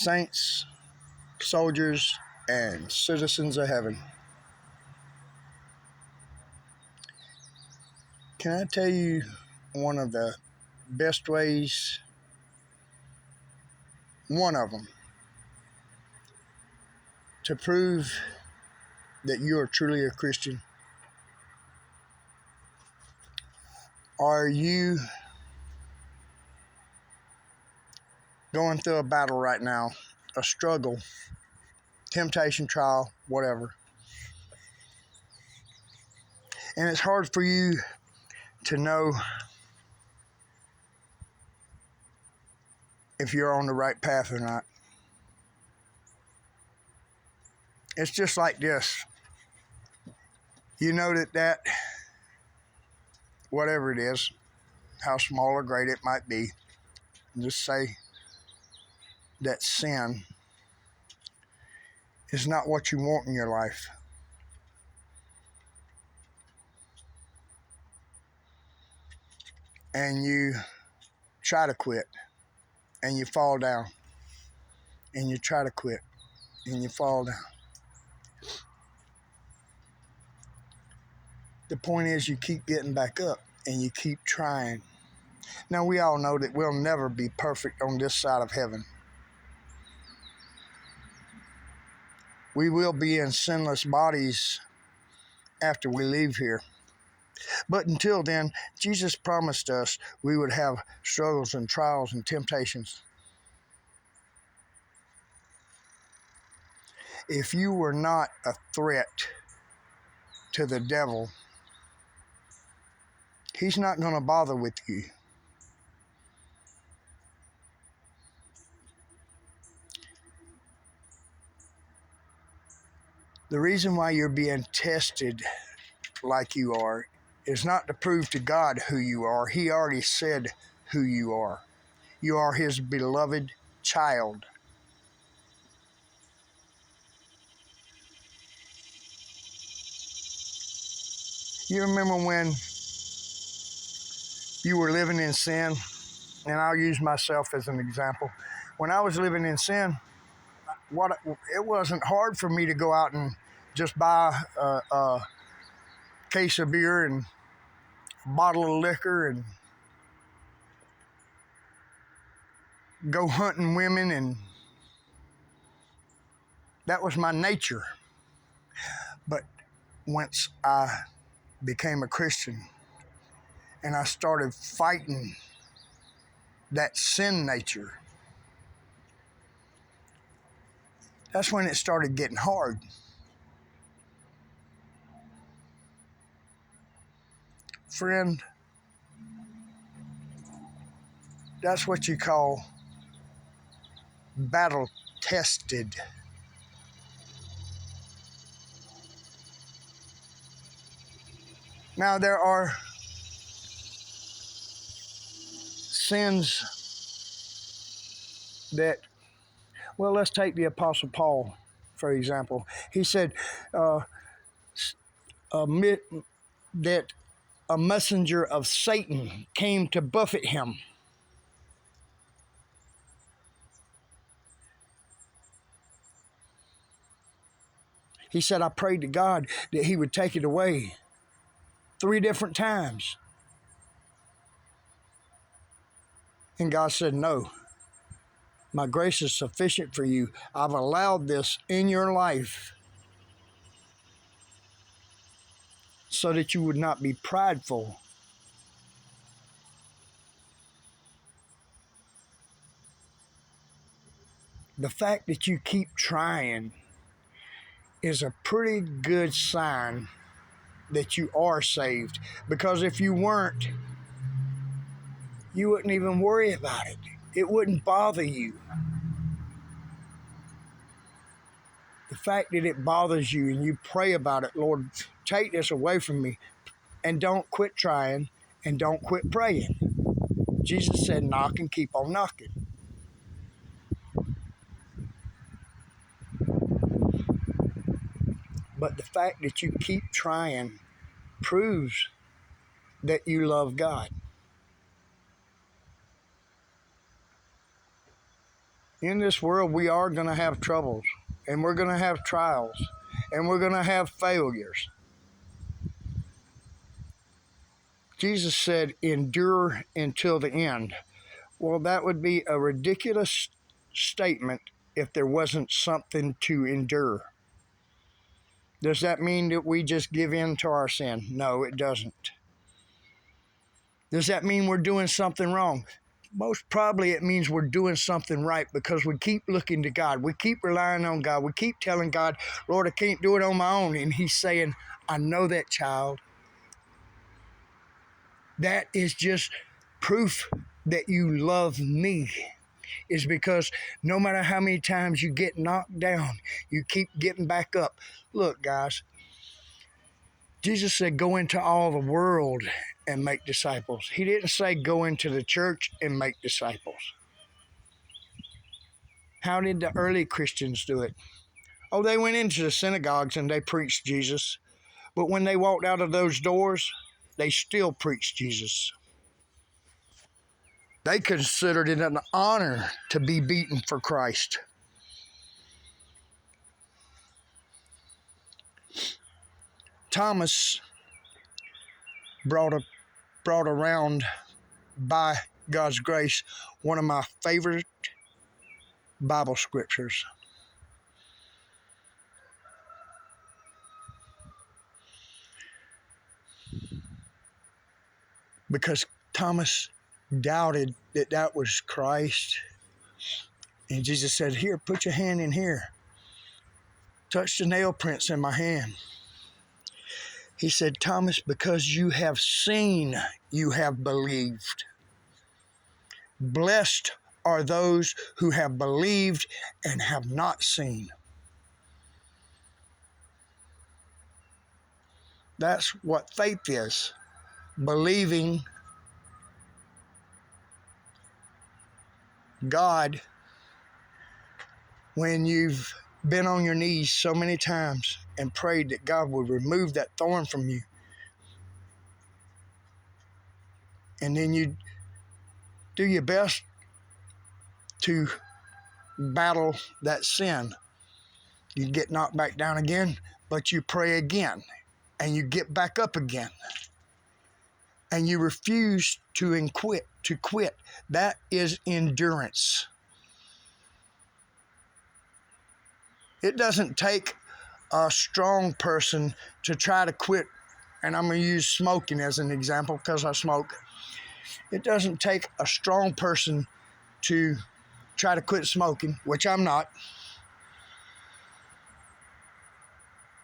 saints, soldiers, and citizens of heaven. Can I tell you one of the best ways, one of them, to prove that you are truly a Christian? Are you going through a battle right now, a struggle, temptation, trial, whatever, and it's hard for you to know if you're on the right path or not? It's just like this. You know that whatever it is, how small or great it might be, just say that sin is not what you want in your life. And you try to quit, and you fall down, and you try to quit, and you fall down. The point is you keep getting back up, and you keep trying. Now, we all know that we'll never be perfect on this side of heaven. We will be in sinless bodies after we leave here. But until then, Jesus promised us we would have struggles and trials and temptations. If you were not a threat to the devil, he's not going to bother with you. The reason why you're being tested like you are is not to prove to God who you are. He already said who you are. You are his beloved child. You remember when you were living in sin? And I'll use myself as an example. When I was living in sin, it wasn't hard for me to go out and just buy a case of beer and a bottle of liquor and go hunting women, and that was my nature. But once I became a Christian and I started fighting that sin nature, that's when it started getting hard. Friend, that's what you call battle tested. Now, there are sins that, well, let's take the Apostle Paul, for example. He said that a messenger of Satan came to buffet him. He said, I prayed to God that he would take it away 3 different times. And God said, no, my grace is sufficient for you. I've allowed this in your life so that you would not be prideful. The fact that you keep trying is a pretty good sign that you are saved. Because if you weren't, you wouldn't even worry about it. It wouldn't bother you. The fact that it bothers you and you pray about it, Lord, take this away from me, and don't quit trying and don't quit praying. Jesus said, knock and keep on knocking. But the fact that you keep trying proves that you love God. In this world, we are going to have troubles, and we're going to have trials, and we're going to have failures. Jesus said, endure until the end. Well, that would be a ridiculous statement if there wasn't something to endure. Does that mean that we just give in to our sin? No, it doesn't. Does that mean we're doing something wrong? Most probably it means we're doing something right because we keep looking to God. We keep relying on God. We keep telling God, Lord, I can't do it on my own. And He's saying, I know that, child. That is just proof that you love me, is because no matter how many times you get knocked down, you keep getting back up. Look, guys, Jesus said, go into all the world and make disciples. He didn't say go into the church and make disciples. How did the early Christians do it? Oh, they went into the synagogues and they preached Jesus. But when they walked out of those doors, they still preached Jesus. They considered it an honor to be beaten for Christ. Thomas brought around, by God's grace, one of my favorite Bible scriptures. Because Thomas doubted that that was Christ. And Jesus said, here, put your hand in here. Touch the nail prints in my hand. He said, Thomas, because you have seen, you have believed. Blessed are those who have believed and have not seen. That's what faith is. Believing God when you've been on your knees so many times and prayed that God would remove that thorn from you. And then you do your best to battle that sin. You get knocked back down again, but you pray again, and you get back up again. And you refuse to quit. That is endurance. It doesn't take a strong person to try to quit, and I'm going to use smoking as an example because I smoke. It doesn't take a strong person to try to quit smoking, which I'm not.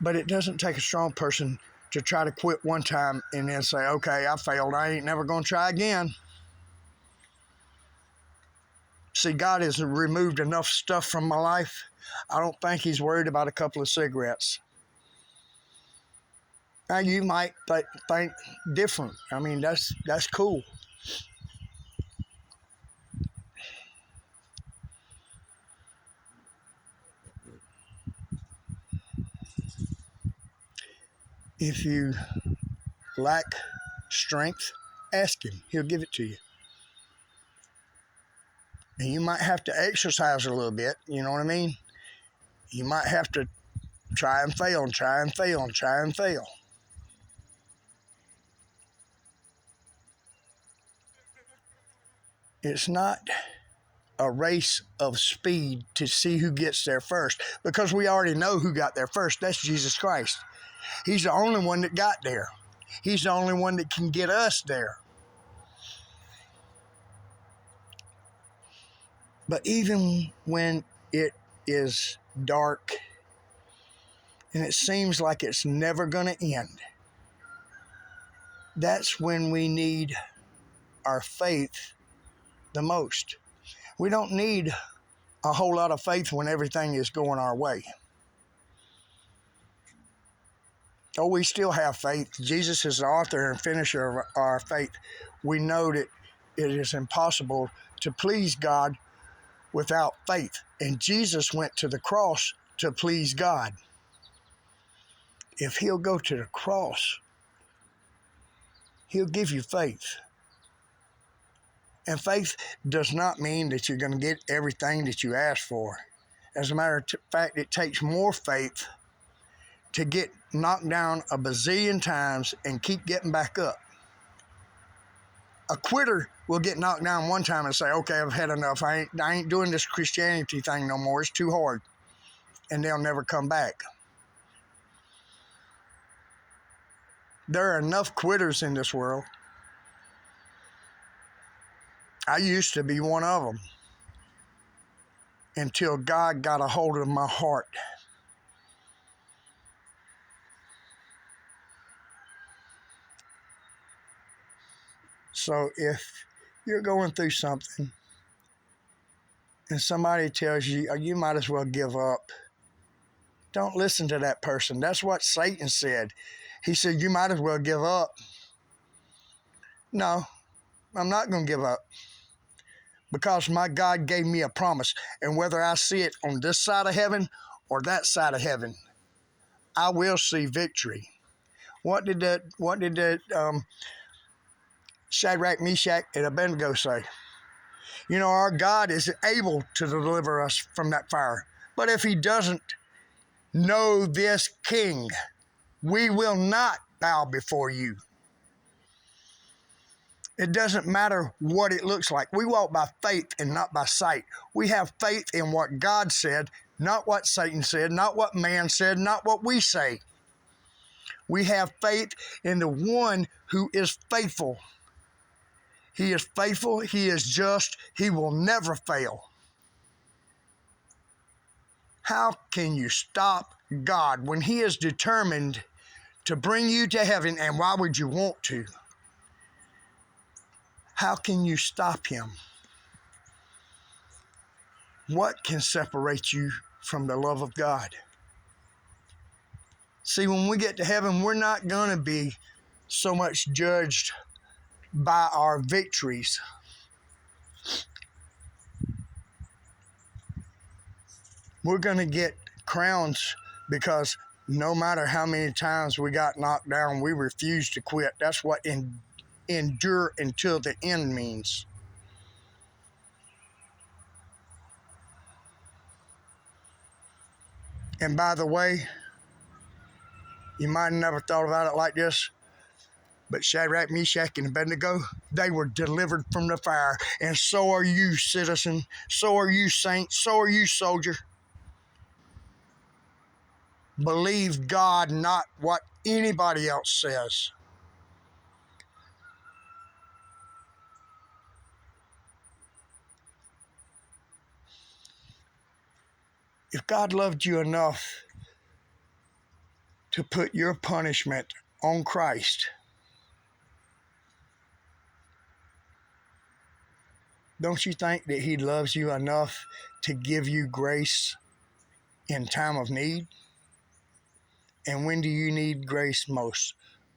But it doesn't take a strong person to try to quit one time and then say, okay, I failed. I ain't never going to try again. See, God has removed enough stuff from my life. I don't think He's worried about a couple of cigarettes. Now, you might think different. I mean, that's cool. If you lack strength, ask Him. He'll give it to you. And you might have to exercise a little bit, you know what I mean? You might have to try and fail and try and fail and try and fail. It's not a race of speed to see who gets there first, because we already know who got there first. That's Jesus Christ. He's the only one that got there. He's the only one that can get us there. But even when it is dark and it seems like it's never going to end, that's when we need our faith the most. We don't need a whole lot of faith when everything is going our way. Oh, we still have faith. Jesus is the author and finisher of our faith. We know that it is impossible to please God without faith. And Jesus went to the cross to please God. If He'll go to the cross, He'll give you faith. And faith does not mean that you're going to get everything that you ask for. As a matter of fact, it takes more faith to get knocked down a bazillion times and keep getting back up. A quitter will get knocked down one time and say, okay, I've had enough. I ain't doing this Christianity thing no more. It's too hard. And they'll never come back. There are enough quitters in this world. I used to be one of them until God got a hold of my heart. So if you're going through something and somebody tells you, you might as well give up, don't listen to that person. That's what Satan said. He said, you might as well give up. No, I'm not going to give up. Because my God gave me a promise. And whether I see it on this side of heaven or that side of heaven, I will see victory. What did Shadrach, Meshach, and Abednego say? You know, our God is able to deliver us from that fire. But if he doesn't know this king, we will not bow before you. It doesn't matter what it looks like. We walk by faith and not by sight. We have faith in what God said, not what Satan said, not what man said, not what we say. We have faith in the one who is faithful. He is faithful. He is just. He will never fail. How can you stop God when he is determined to bring you to heaven, and why would you want to? How can you stop him? What can separate you from the love of God? See, when we get to heaven, we're not going to be so much judged by our victories. We're going to get crowns because no matter how many times we got knocked down, we refused to quit. That's what endure until the end means. And by the way, you might have never thought about it like this, but Shadrach, Meshach, and Abednego, they were delivered from the fire. And so are you, citizen. So are you, saint. So are you, soldier. Believe God, not what anybody else says. If God loved you enough to put your punishment on Christ, don't you think that he loves you enough to give you grace in time of need? And when do you need grace most?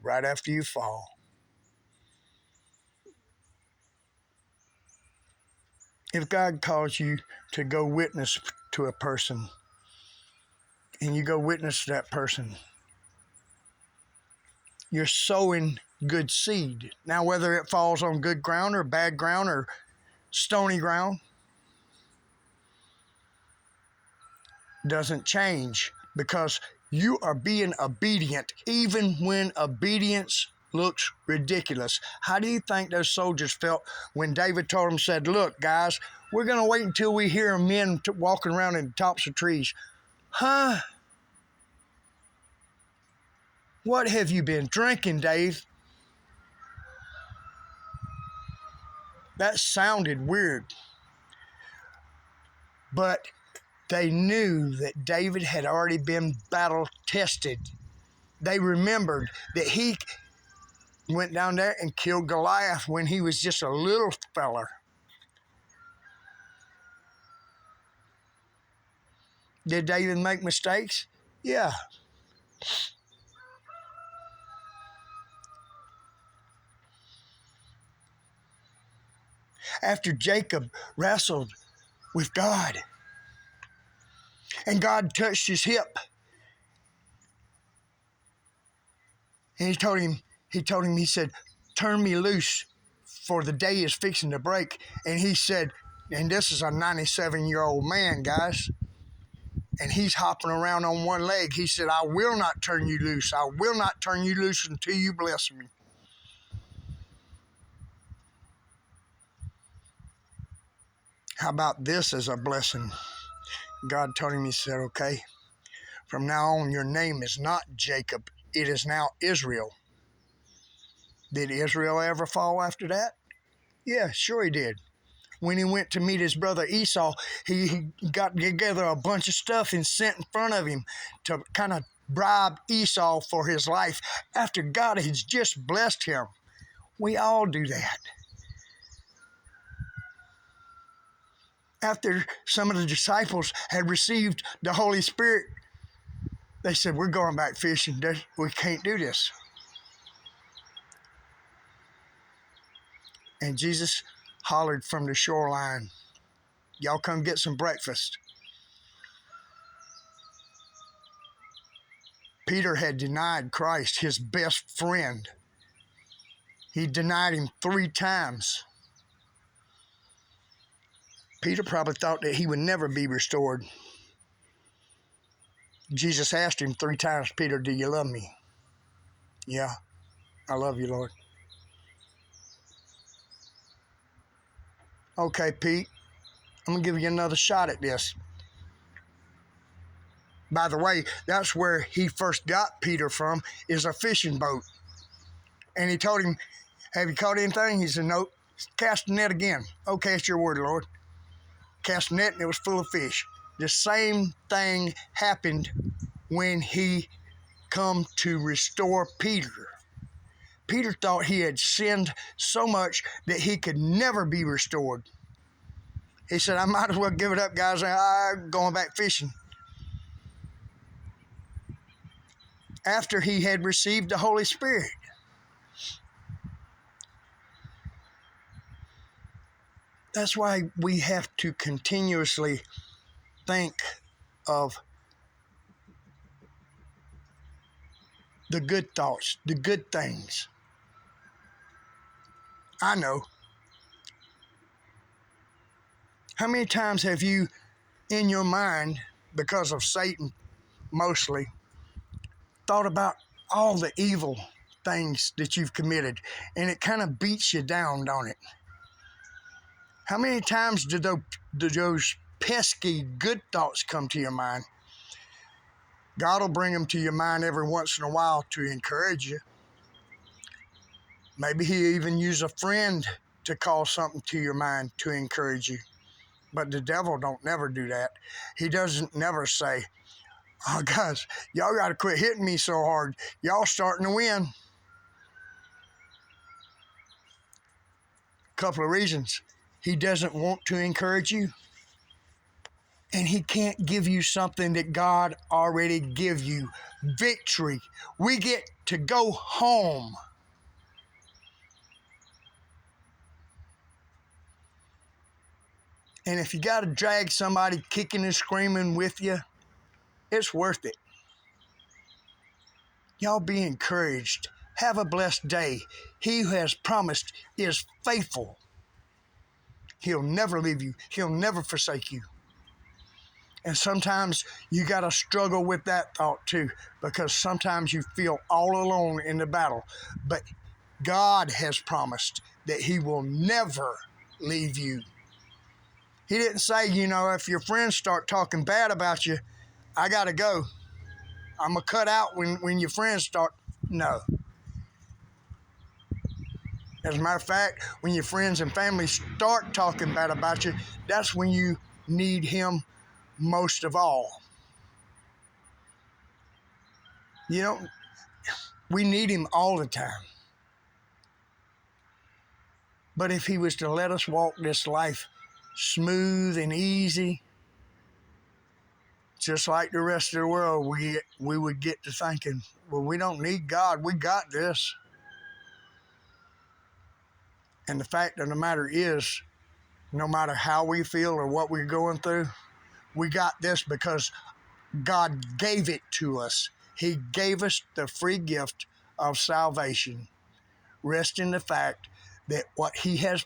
Right after you fall. If God calls you to go witness to a person, and you go witness to that person, you're sowing good seed. Now, whether it falls on good ground or bad ground or stony ground doesn't change, because you are being obedient even when obedience looks ridiculous. How do you think those soldiers felt when David told them, said, look, guys, we're going to wait until we hear men walking around in the tops of trees? Huh? What have you been drinking, Dave? That sounded weird. But they knew that David had already been battle tested. They remembered that he went down there and killed Goliath when he was just a little feller. Did David make mistakes? Yeah. After Jacob wrestled with God and God touched his hip, and he said, turn me loose for the day is fixing to break. And he said, and this is a 97-year-old man, guys, and he's hopping around on one leg. He said, I will not turn you loose. I will not turn you loose until you bless me. How about this as a blessing? God told him, he said, okay, from now on, your name is not Jacob. It is now Israel. Did Israel ever fall after that? Yeah, sure he did. When he went to meet his brother Esau, he got together a bunch of stuff and sent in front of him to kind of bribe Esau for his life after God has just blessed him. We all do that. After some of the disciples had received the Holy Spirit, they said, we're going back fishing. We can't do this. And Jesus hollered from the shoreline, y'all come get some breakfast. Peter had denied Christ, his best friend. He denied him 3 times. Peter probably thought that he would never be restored. Jesus asked him 3 times, Peter, do you love me? Yeah, I love you, Lord. Okay, Pete, I'm going to give you another shot at this. By the way, that's where he first got Peter from, is a fishing boat. And he told him, have you caught anything? He said, nope. Cast the net again. Okay, it's your word, Lord. Cast the net and it was full of fish. The same thing happened when he come to restore Peter. Peter thought he had sinned so much that he could never be restored. He said, I might as well give it up, guys. I'm going back fishing. After he had received the Holy Spirit. That's why we have to continuously think of the good thoughts, the good things. I know. How many times have you, in your mind, because of Satan mostly, thought about all the evil things that you've committed, and it kind of beats you down, don't it? How many times do those pesky good thoughts come to your mind? God will bring them to your mind every once in a while to encourage you. Maybe he even use a friend to call something to your mind to encourage you. But the devil don't never do that. He doesn't never say, oh, guys, y'all got to quit hitting me so hard. Y'all starting to win. Couple of reasons. He doesn't want to encourage you. And he can't give you something that God already give you. Victory. We get to go home. And if you got to drag somebody kicking and screaming with you, it's worth it. Y'all be encouraged. Have a blessed day. He who has promised is faithful. He'll never leave you. He'll never forsake you. And sometimes you got to struggle with that thought too, because sometimes you feel all alone in the battle. But God has promised that he will never leave you. He didn't say, if your friends start talking bad about you, I got to go. I'm going to cut out when your friends start. No. As a matter of fact, when your friends and family start talking bad about you, that's when you need him most of all. We need him all the time. But if he was to let us walk this life smooth and easy, just like the rest of the world, we would get to thinking, well, we don't need God. We got this. And the fact of the matter is, no matter how we feel or what we're going through, we got this because God gave it to us. He gave us the free gift of salvation. Rest in the fact that what he has